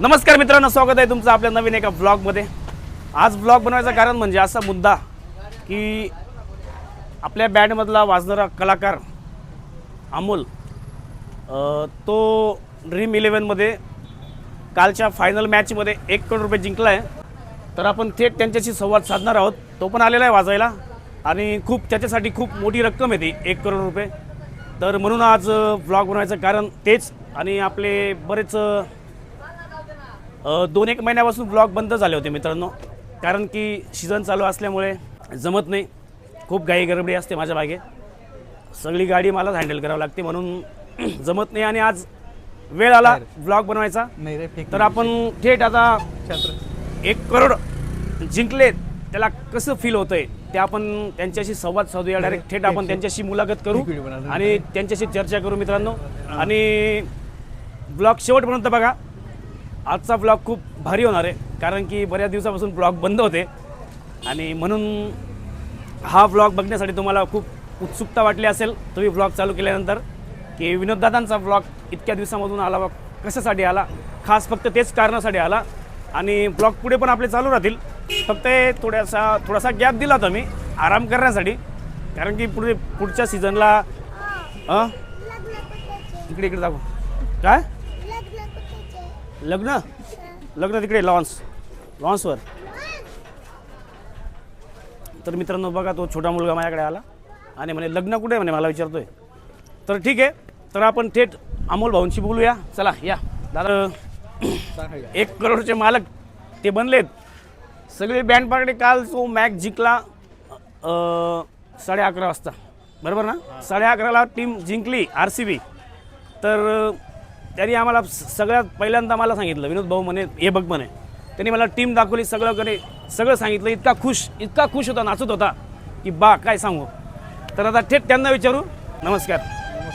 नमस्कार मित्रांनो, स्वागत आहे तुमचं आपल्या नवीन एका ब्लॉगमध्ये। आज ब्लॉग बनवायचं कारण म्हणजे असा मुद्दा की आपल्या बँडमधला वाजणारा कलाकार अमोल तो ड्रीम 11 मध्ये कालच्या फायनल मॅचमध्ये 1 करोड रुपये जिंकला आहे। तर आपण थेट त्यांच्याशी संवाद साधणार आहोत। तो पण आलेला आहे वाजायला आणि त्याच्यासाठी खूप मोठी रक्कम आहे ती 1 करोड रुपये। तर म्हणून आज ब्लॉग बनवायचं कारण तेच। आणि आपले बरेच 2-1 महिन्यापासून ब्लॉग बंद झाले होते मित्रांनो, कारण की सीझन चालू असल्यामुळे जमत नाही, खूप घाई गडबडी असते माझ्या मागे, सगळी गाडी मलाच हँडल करावं लागते, म्हणून जमत नाही। आणि आज वेळ आला ब्लॉग बनवायचा। तर आपण थेट आता 1 करोड जिंकले त्याला कसं फील होतंय ते आपण त्यांच्याशी संवाद साधूया। डायरेक्ट थेट आपण त्यांच्याशी मुलाखत करू आणि त्यांच्याशी चर्चा करू मित्रांनो। आणि ब्लॉग शेवटपर्यंत बघा, आजचा ब्लॉग खूप भारी होणार आहे, कारण की बऱ्याच दिवसापासून ब्लॉग बंद होते आणि म्हणून हा ब्लॉग बघण्यासाठी तुम्हाला खूप उत्सुकता वाटली असेल तुम्ही ब्लॉग चालू केल्यानंतर, की विनोददादांचा ब्लॉग इतक्या दिवसामधून आला, कशासाठी आला, खास फक्त तेच कारणासाठी आला। आणि ब्लॉग पुढे पण आपले चालू राहतील, फक्त थोडासा गॅप दिला होता मी आराम करण्यासाठी, कारण की पुढच्या सीझनला इकडे दाखव काय लग्न तिकडे लॉन्सवर। तर मित्रांनो बघा, तो छोटा मुलगा माझ्याकडे आला आणि म्हणे लग्न कुठे, म्हणे मला विचारतोय। तर ठीक आहे, तर आपण थेट अमोल भाऊंशी बोलूया। चला या दादा। 1 करोडचे मालक ते बनलेत सगळे बँड पार्टी। काल तो मॅच जिंकला 11:30 वाजता, बरोबर ना? 11:30ला टीम जिंकली RCB। तर त्यांनी आम्हाला सगळ्यात पहिल्यांदा मला सांगितलं, विनोद भाऊ म्हणे हे बघ म्हणे, त्यांनी मला टीम दाखवली, सगळं सांगितलं। इतका खुश होता, नाचत होता की बा काय सांगू। तर आता थेट त्यांना विचारू। नमस्कार,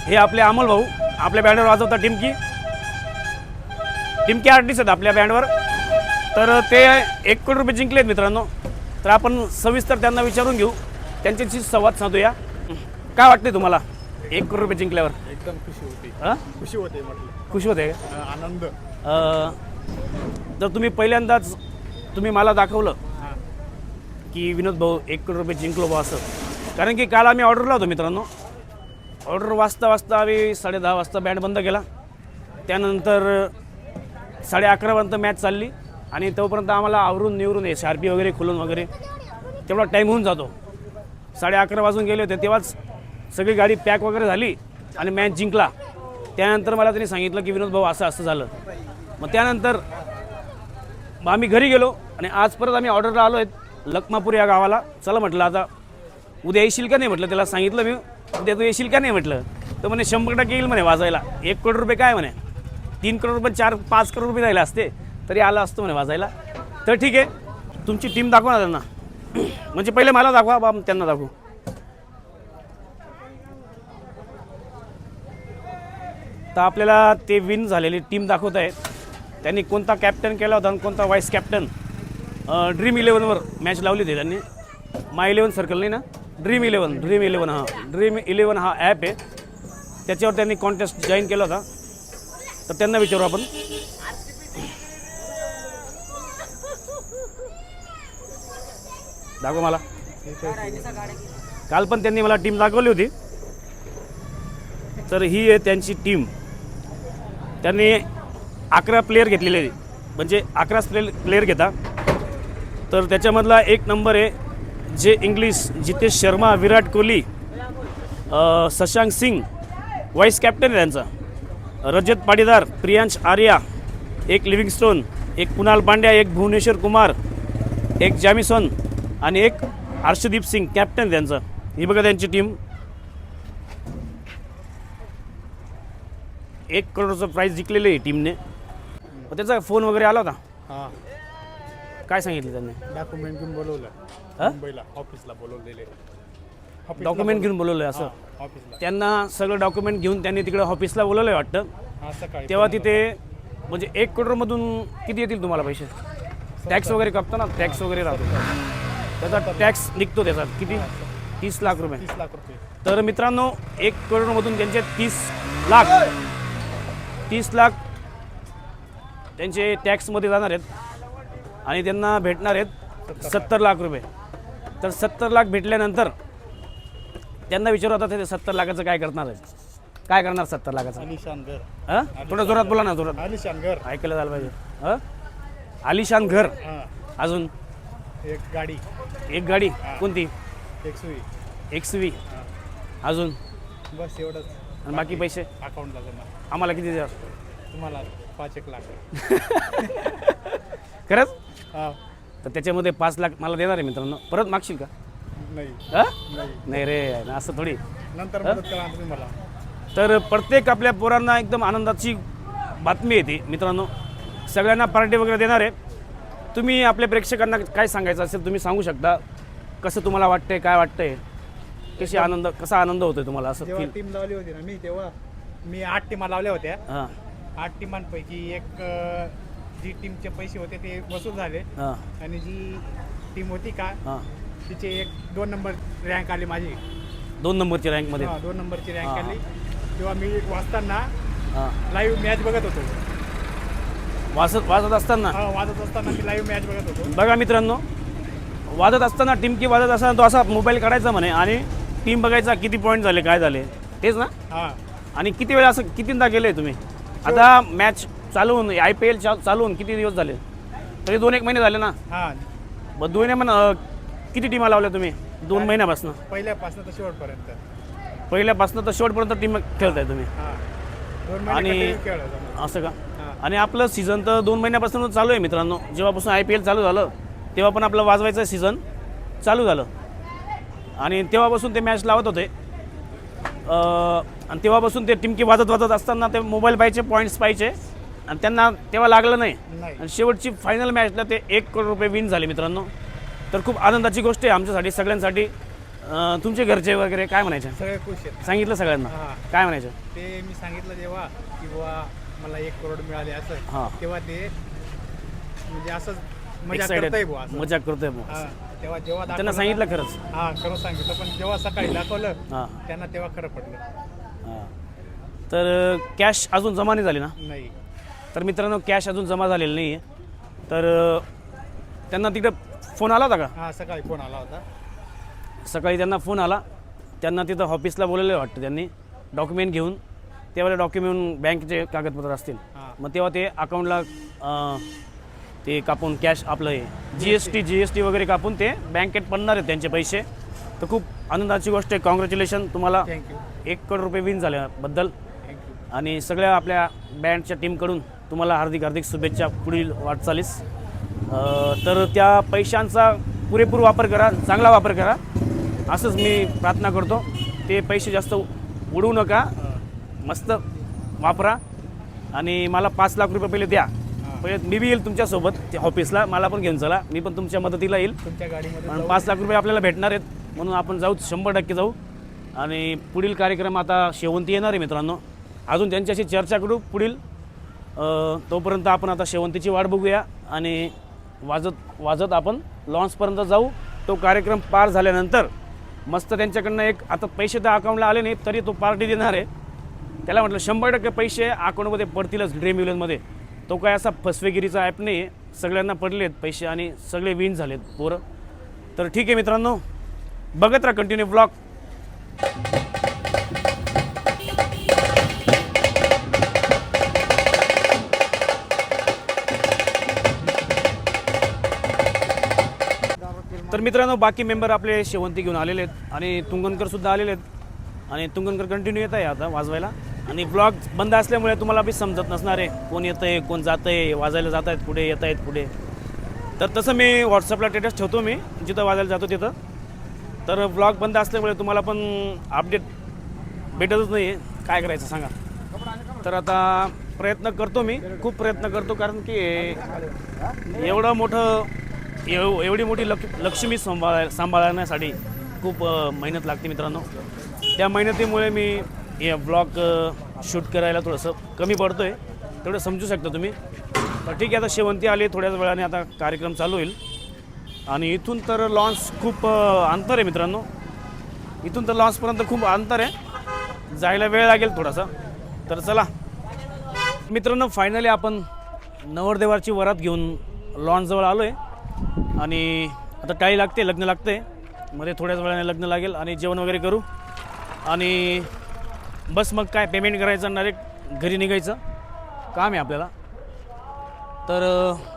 हे आपले अमोल भाऊ आपल्या बँडवर वाजवतात, टिमकी आर्टिस्ट आहेत आपल्या बँडवर। तर ते 1 करोड रुपये जिंकलेत मित्रांनो। तर आपण सविस्तर त्यांना विचारून घेऊ, त्यांच्याशी संवाद साधूया। काय वाटते तुम्हाला 1 करोड रुपये जिंकल्यावर? एकदम खुशी होते म्हटलं। खुशी होते, आनंद। तर तुम्ही मला दाखवलं की विनोद भाऊ 1 करोड रुपये जिंकलो बा असं, कारण की काल आम्ही ऑर्डरला होतो मित्रांनो। ऑर्डर वाजता आम्ही 10:30 वाजता बँड बंद केला, त्यानंतर 11:30 पर्यंत मॅच चालली आणि तोपर्यंत आम्हाला आवरून निवरून शार्पी वगैरे खुलून वगैरे तेवढा टाईम होऊन जातो। 11:30 वाजून गेले होते, तेव्हाच सगळी गाडी पॅक वगैरे झाली आणि मॅच जिंकला। त्यानंतर मला त्यांनी सांगितलं की विनोद भाऊ असं झालं। मग त्यानंतर आम्ही घरी गेलो आणि आज परत आम्ही ऑर्डरला आलो आहेत लखमापूर या गावाला। चला म्हटलं आता उद्या येशील का नाही, म्हटलं त्याला सांगितलं मी, उद्या तू येशील का नाही म्हटलं। तर म्हणे 100% येईल म्हणे वाजायला। 1 करोड रुपये काय म्हणे, 3 करोड रुपये 4-5 करोड रुपये राहिले असते तरी आला असतो म्हणे वाजायला। तर ठीक आहे, तुमची टीम दाखवा ना त्यांना, म्हणजे पहिले मला दाखवा बा, त्यांना दाखवू। तर आपल्याला ते विन झालेली टीम दाखवत आहे, त्यांनी कोणता कॅप्टन केला होता आणि कोणता व्हाईस कॅप्टन। ड्रीम 11वर मॅच लावली होती त्यांनी, माय 11 सर्कल नाही ना, ड्रीम 11 हां, ड्रीम 11 हा ॲप आहे, त्याच्यावर त्यांनी कॉन्टेस्ट जॉईन केला होता। तर त्यांना विचारू आपण। दाखव मला, काल पण त्यांनी मला टीम दाखवली होती। तर ही आहे त्यांची टीम, त्यांनी 11 प्लेयर घेतलेले, म्हणजे 11 प्लेयर घेता। तर त्याच्यामधला 1 नंबर आहे जे English, Jitesh Sharma, Virat Kohli, Shashank Singh vice captain आहे त्यांचा, रजत पाटीदार, प्रियांश आर्या, 1 लिव्हिंगस्टोन, 1 कुणाल पांड्या, 1 भुवनेश्वर कुमार, 1 जॅमिसन आणि 1 हर्षदीप सिंग कॅप्टन त्यांचा। ही बघा त्यांची टीम। 1 करोडचं प्राईज जिंकलेलं आहे टीमने। त्याचा फोन वगैरे आला होता? हां। काय सांगितलं त्यांनी? डॉक्युमेंट घेऊन बोलवलं मुंबईला, ऑफिसला बोलवलेले। डॉक्युमेंट घेऊन बोलवलं आहे असं? ऑफिसला त्यांना सगळं डॉक्युमेंट घेऊन त्यांनी तिकडे ऑफिसला बोलवलं आहे वाटतं। सकाळी तेव्हा तिथे म्हणजे 1 करोडमधून किती येतील तुम्हाला पैसे? टॅक्स वगैरे कापतो ना, टॅक्स वगैरे राहतो, त्याचा टॅक्स निघतो त्याचा किती? 30 लाख रुपये। 30 लाख रुपये। तर मित्रांनो 1 करोडमधून त्यांचे 30 लाख त्यांचे टॅक्समध्ये जाणार आहेत आणि त्यांना भेटणार आहेत 70 लाख रुपये. तर 70 लाख भेटल्यानंतर त्यांना विचारू आता ते 70 लाखाचं काय करणार आहे, काय करणार 70 लाखाचं? आलिशान घर. हां थोडं जोरात बोला ना, जोरात आलिशान घर. ऐकायला झालं पाहिजे. हां आलिशान घर, हां. अजून एक गाडी. एक गाडी, कोणती? एक सुई. XV, अजून बस एवढंच. आणि बाकी पैसे अकाउंटला जमा. आम्हाला किती द्या? तुम्हाला 5-1 लाख. खरंच? हा. तर त्याच्यामध्ये 5 लाख मला देणार आहे मित्रांनो. परत मागशील का? नाही. हां नाही. नाही रे, असं थोडी. नंतर मदत करा तुम्ही मला. तर प्रत्येक आपल्या पोरांना एकदम आनंदाची बातमी येते मित्रांनो. सगळ्यांना पार्टी वगैरे देणार आहे. तुम्ही आपल्या प्रेक्षकांना काय सांगायचं असेल तुम्ही सांगू शकता. कसं तुम्हाला वाटतंय, काय वाटतंय, कसा आनंद होतोय तुम्हाला असं जेव्हा फील? टीम लावली होती ना तेव्हा मी 8 टीमा लावल्या होत्या. हां 8 टीमांपैकी एक जी टीमचे पैसे होते ते वसूल झाले हां आणि जी टीम होती का हां तिचे 2 नंबर रँक आली माझी. 2 नंबरची रँकमध्ये. 2 नंबरची रँक हा. आली. तेव्हा मी वाचताना हां लाईव्ह मॅच बघत होतो. वाजत असताना वाजत असताना मी लाईव्ह मॅच बघत होतो. बघा मित्रांनो, वाजत असताना टीम वाजत असताना तो असा मोबाईल काढायचा म्हणे आणि टीम बघायचा किती पॉईंट झाले, काय झाले, तेच ना? हां. आणि किती वेळा असं कितींदा गेले तुम्ही? आता मॅच चालू होऊन IPL चालू होऊन किती दिवस झाले? तरी 2-1 महिने झाले ना? हां. मग 2 किती टीमा लावल्या तुम्ही 2 महिन्यापासून? पहिल्यापासून तर शेवटपर्यंत. पहिल्यापासून तर शेवटपर्यंत टीम खेळताय तुम्ही, हां. 2 महिने आणि continue खेळलो. असं का? हां. आणि आपलं सीझन तर 2 महिन्यापासून चालू आहे मित्रांनो. जेव्हापासून IPL चालू झालं तेव्हा पण आपलं वाजवायचं सीझन चालू झालं आणि तेव्हापासून ते मॅच लावत होते. आणि तेव्हापासून ते टिमकी वाजत असताना ते मोबाईल पाहिजे, पॉईंट्स पाहिजे आणि त्यांना तेव्हा लागलं नाही. नाही. आणि शेवटची फायनल मॅचला ते 1 करोड रुपये विन झाले मित्रांनो. तर खूप आनंदाची गोष्ट आहे आमच्यासाठी, सगळ्यांसाठी. तुमचे घरचे वगैरे काय म्हणायचे? सगळे खुश आहेत. सांगितलं सगळ्यांना हां. काय म्हणायचं? ते मी सांगितलं जेव्हा की बुवा मला 1 करोड मिळाले असं, हां. तेव्हा ते म्हणजे असंच मजा एक्साइटेड, करताय बुवा असं. मजा करतोय बुवा. हां. तेव्हा जेव्हा त्यांना दाखवलं सांगितलं ना- खरंच? हां खरं सांगितलं, पण जेव्हा सकाळी दाखवलं हां त्यांना तेव्हा खरं पडलं. हां. तर कॅश अजून जमा नाही झाली ना? नाही. तर मित्रांनो कॅश अजून जमा झालेली नाही आहे. तर त्यांना तिकडे फोन आला होता का? हां सकाळी फोन आला होता. सकाळी त्यांना फोन आला. त्यांना तिथं ऑफिसला बोलवलं वाटतं त्यांनी, डॉक्युमेंट घेऊन. त्यावेळेला डॉक्युमेंट बँकेचे कागदपत्र असतील, हां. मग तेव्हा ते अकाउंटला ते कापून कॅश आपलं हे GST वगैरे कापून ते बँकेत पडणार आहेत त्यांचे पैसे. तर खूप आनंदाची गोष्ट आहे. कॉंग्रॅच्युलेशन तुम्हाला थँक्यू. 1 करोड रुपये विन झाल्याबद्दल. थँक्यू. आणि सगळ्या आपल्या बँडच्या टीमकडून तुम्हाला हार्दिक शुभेच्छा पुढील वाटचालीस. तर त्या पैशांचा पुरेपूर वापर करा, चांगला वापर करा, असंच मी प्रार्थना करतो. ते पैसे जास्त उडवू नका, मस्त वापरा. आणि मला 5 लाख रुपये पहिले द्या. पहिले मी बी येईल तुमच्यासोबत त्या ऑफिसला, मला पण घेऊन चला, मी पण तुमच्या मदतीला येईल. तुमच्या गाडीमध्ये आणि जाऊ. 5 लाख रुपये आपल्याला भेटणार आहेत, म्हणून आपण जाऊ, 100% जाऊ. आणि पुढील कार्यक्रम आता शेवंती येणार आहे मित्रांनो. अजून त्यांच्याशी चर्चा करू पुढील. तोपर्यंत आपण आता शेवंतीची वाट बघूया आणि वाजत आपण लॉन्चपर्यंत जाऊ. तो कार्यक्रम पार झाल्यानंतर मस्त त्यांच्याकडनं एक, आता पैसे तर अकाउंटला आले नाही तरी तो पार्टी देणार आहे. त्याला म्हटलं 100% पैसे अकाउंटमध्ये पडतीलच ड्रीम इलेव्हनमध्ये. तो काय असा फसवेगिरीचा ॲप नाही आहे. सगळ्यांना पडलेत पैसे आणि सगळे विन झालेत पोरं. तर ठीक आहे मित्रांनो, बघत राहा कंटिन्यू ब्लॉग. तर मित्रांनो बाकी मेंबर आपले शेवंती घेऊन आलेले आहेत आणि तुंगनकरसुद्धा आलेले आहेत. आणि तुंगनकर कंटिन्यू येत आहे आता वाजवायला. आणि ब्लॉग बंद असल्यामुळे तुम्हाला बी समजत नसणार आहे कोण येतं आहे, कोण जातं आहे, वाजायला जात आहेत पुढे, येत आहेत पुढे. तर तसं मी व्हॉट्सअपला स्टेटस ठेवतो, मी जिथं वाजायला जातो तिथं. तर ब्लॉग बंद असल्यामुळे तुम्हाला पण अपडेट भेटतच नाही आहे. काय करायचं सांगा. तर आता प्रयत्न करतो, मी खूप प्रयत्न करतो, कारण की एवढं मोठं एवढी मोठी लक्ष्मी सांभाळण्यासाठी खूप मेहनत लागते मित्रांनो. त्या मेहनतीमुळे मी हे ब्लॉग शूट करायला थोडंसं कमी पडतो आहे, तेवढं समजू शकता तुम्ही. तर ठीक आहे, आता शेवंती आली, थोड्याच वेळाने आता कार्यक्रम चालू होईल. आणि इथून तर लॉन्च खूप अंतर आहे मित्रांनो. इथून तर लॉन्चपर्यंत खूप अंतर आहे, जायला वेळ लागेल थोडासा. तर चला मित्रांनो, फायनली आपण नवरदेवाची वरात घेऊन लॉनजवळ आलो आहे आणि आता टाळी लागते, लग्न लागते, मध्ये थोड्याच वेळाने लग्न लागेल आणि जेवण वगैरे करू आणि बस मग काय पेमेंट करायचं, डायरेक्ट घरी निघायचं काम आहे आपल्याला. तर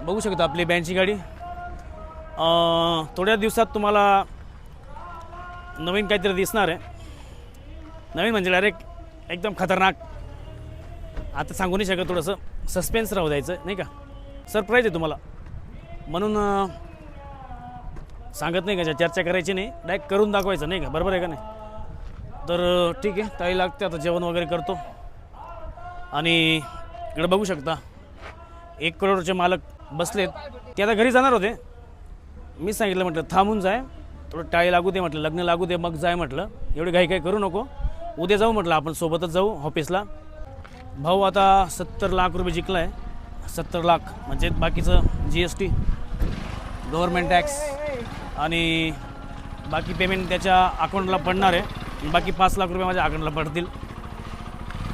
बघू शकता आपली बँडची गाडी. थोड्या दिवसात तुम्हाला नवीन काहीतरी दिसणार आहे. नवीन म्हणजे डायरेक्ट एकदम खतरनाक. आता सांगू नाही शकत, थोडंसं सस्पेन्स राहू द्यायचं नाही का, सरप्राईज आहे तुम्हाला म्हणून सांगत नाही का, चर्चा करायची नाही, डायरेक्ट करून दाखवायचं नाही का, बरोबर आहे का नाही. तर ठीक आहे, ताई लागते, आता जेवण वगैरे करतो. आणि इकडे बघू शकता 1 करोडचे मालक बसलेत. ते आता घरी जाणार होते, मी सांगितलं म्हटलं थांबून जाय, थोडं टाळी लागू दे म्हटलं, लग्न लागू दे मग जाय म्हटलं, एवढी घाई काही करू नको, उद्या जाऊ म्हटलं, आपण सोबतच जाऊ ऑफिसला. भाऊ आता 70 लाख रुपये जिंकला आहे. 70 लाख म्हणजे बाकीचं GST, गव्हर्मेंट टॅक्स आणि बाकी पेमेंट त्याच्या अकाउंटला पडणार आहे. बाकी 5 लाख रुपये माझ्या अकाउंटला पडतील.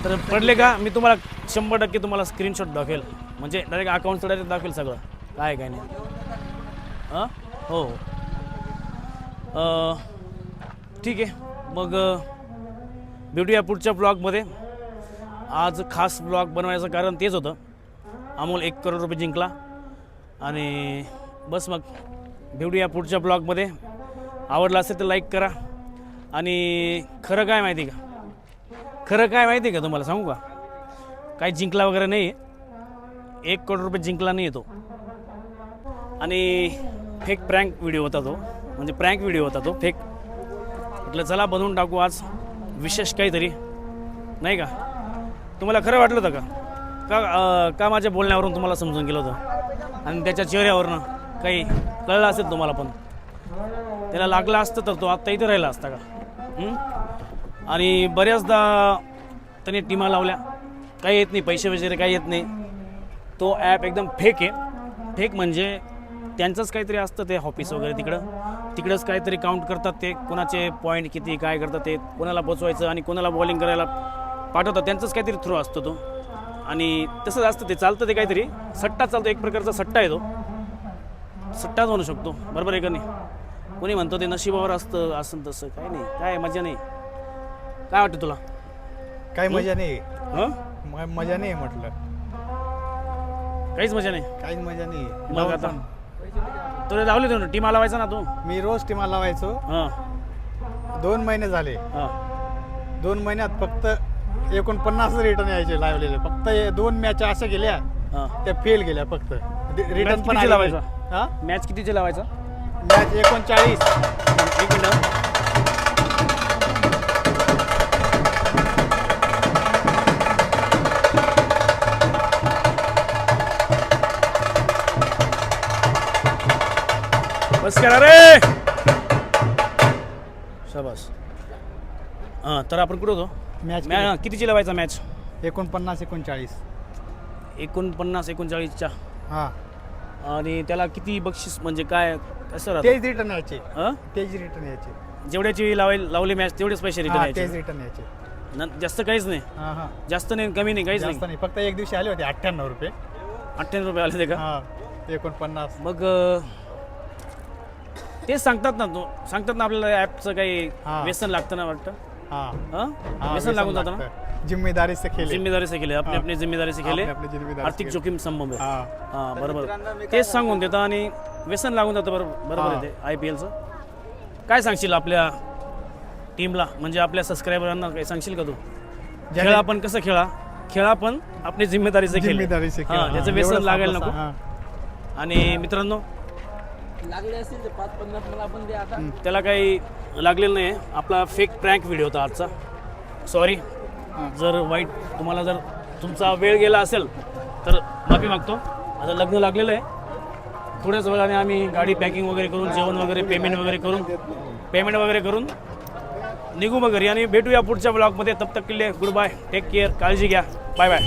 तर पडले का मी तुम्हाला 100% तुम्हाला स्क्रीनशॉट दाखवेल, म्हणजे डायरेक्ट अकाउंटचं डायरेक्ट दाखवेल सगळं काय काय नाही. हो ठीक आहे, मग भेटूया पुढच्या ब्लॉगमध्ये. आज खास ब्लॉग बनवायचं कारण तेच होतं, अमोल 1 करोड रुपये जिंकला आणि बस मग भेटूया पुढच्या ब्लॉगमध्ये. आवडला असेल तर लाईक करा. आणि खरं काय माहिती का, खरं काय माहिती का तुम्हाला सांगू का, काही जिंकला वगैरे नाही आहे, 1 करोड रुपये जिंकला नाही येतो. आणि फेक प्रँक व्हिडिओ होता तो, म्हणजे प्रँक व्हिडिओ होता तो फेक. म्हटलं चला बनवून टाकू आज विशेष काहीतरी नाही का. तुम्हाला खरं वाटलं होतं का माझ्या बोलण्यावरून तुम्हाला समजून गेलं होतं आणि त्याच्या चेहऱ्यावरनं काही कळलं असेल तुम्हाला, पण त्याला लागलं असतं तर तो आत्ता इथे राहिला असता का. आणि बऱ्याचदा त्याने टीमा लावल्या, काही येत नाही, पैसे वगैरे काही येत नाही. तो ॲप एकदम फेक आहे. फेक म्हणजे त्यांचंच काहीतरी असतं ते ऑफिस वगैरे तिकडंच काहीतरी काउंट करतात, ते कोणाचे पॉईंट किती काय करतात, ते कोणाला पोचवायचं आणि कोणाला बॉलिंग करायला पाठवतात, त्यांचंच काहीतरी थ्रू असतो तो. आणि तसंच असतं ते, चालतं ते काहीतरी सट्टा चालतो, एक प्रकारचा सट्टा आहे तो, सट्टाच म्हणू शकतो, बरोबर आहे का नाही. कोणी म्हणतो ते नशिबावर असतं असं तसं, काय नाही, काय मजा नाही. काय वाटतं तुला? काही मजा नाही. मजा नाही म्हटलं, काहीच मजा नाही. काहीच मजा नाही. मग आता तुला लावली तू टीमा लावायचा ना तू? मी रोज टीमा लावायचो. हां 2 महिने झाले. हां 2 महिन्यात फक्त 49 रिटर्न यायचे लावलेले. फक्त 2 मॅच अशा गेल्या हां. त्या फेल गेल्या फक्त. रिटर्न पण कितीचे लावायचा? हा मॅच कितीचे लावायचा? मॅच 39. एक मिनिट. बस करा रे, शाबास. हां तर आपण कुठं होतो? मॅच कितीची लावायचा मॅच? 49 39. 49-39च्या. हां आणि त्याला किती बक्षीस म्हणजे काय कसं राहतं? तेच रिटर्न यायचे. हां तेच रिटर्न यायचे. जेवढ्याची लावली मॅच तेवढेच पैसे रिटर्न हां यायचे. तेच रिटर्न यायचे. जास्त काहीच नाही, हां हां जास्त नाही, कमी नाही, काहीच जास्त नाही. नाही. फक्त एक दिवशी आले होते 98 रुपये. 98 रुपये आले ते का? हां 49. मग तेच सांगतात ना आपल्याला ॲपचं काही हां. व्यसन लागतं ना वाटतं. हां हां हां, व्यसन लागून जातं ना. लागतं. जिम्मेदारी से खेले. जिम्मेदारी से खेले, अपने अपनी जिम्मेदारी से खेले, आपली जिम्मेदारी आर्थिक जोखीम संभव आहे. हां हां बरोबर, तेच सांगून देतं आणि व्यसन लागून जातं. बरोबर आहे ते IPLचं. काय सांगशील आपल्या टीमला, म्हणजे आपल्या सबस्क्रायबरांना काही सांगशील का तू? खेळा पण कसं खेळा पण आपली जिम्मेदारीचे खेळ. जिम्मेदारी से खेले. हां त्याचं हां, व्यसन एवढंच लागायला आपलं नको. हां. आणि मित्रांनो लागले असतील तर 5-50 मला आपण द्या आता. त्याला काही लागलेलं नाही आहे. आपला फेक प्रँक व्हिडिओ होता आजचा. सॉरी जर वाईट तुम्हाला जर तुमचा वेळ गेला असेल तर माफी मागतो. आता लग्न लागलेलं आहे, थोड्याच वेळाने आम्ही गाडी पॅकिंग वगैरे करून जेवण वगैरे पेमेंट वगैरे करून निघू मग घरी आणि भेटूया पुढच्या ब्लॉगमध्ये. तब तक के लिए गुड बाय, टेक केअर, काळजी घ्या, बाय बाय.